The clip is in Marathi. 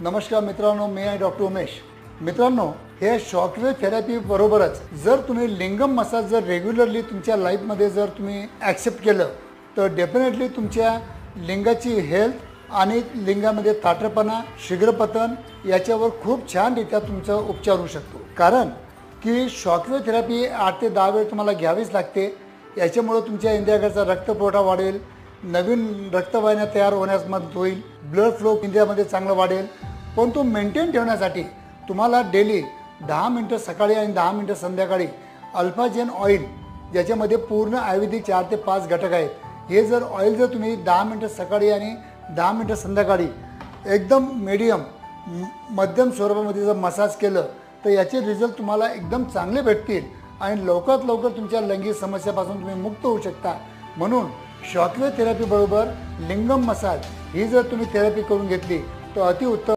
नमस्कार मित्रांनो, मी आहे डॉक्टर उमेश। मित्रांनो, हे शॉकवेव्ह थेरपी बरोबरच जर तुम्ही लिंगम मसाज जर रेग्युलरली तुमच्या लाईफमध्ये जर तुम्ही ॲक्सेप्ट केलं तर डेफिनेटली तुमच्या लिंगाची हेल्थ आणि लिंगामध्ये ताठरपणा, शीघ्रपतन याच्यावर खूप छानरित्या तुमचा उपचार होऊ शकतो। कारण की शॉकवेव्ह थेरपी 8 ते 10 वेळ तुम्हाला घ्यावीच लागते। याच्यामुळे तुमच्या इंद्रियाचा रक्तपुरवठा वाढेल, नवीन रक्तवाहिन्या तयार होण्यास मदत होईल, ब्लड फ्लो इंद्रियामध्ये चांगला वाढेल। पण तो मेंटेन ठेवण्यासाठी तुम्हाला डेली 10 मिनिटं सकाळी आणि 10 मिनिटं संध्याकाळी अल्फाजेन ऑइल, ज्याच्यामध्ये पूर्ण आयुर्वेदिक 4 ते 5 घटक आहेत, हे जर ऑइल जर तुम्ही 10 मिनिटं सकाळी आणि 10 मिनिटं संध्याकाळी एकदम मीडियम मध्यम स्वरूपामध्ये जर मसाज केलं तर याचे रिझल्ट तुम्हाला एकदम चांगले भेटतील आणि लवकरात लवकर तुमच्या लैंगिक समस्यापासून तुम्ही मुक्त होऊ शकता। म्हणून शॉकवेव्ह थेरपी बरोबर लिंगम मसाज ही जर तुम्ही थेरपी करून घेतली तर अति उत्तम।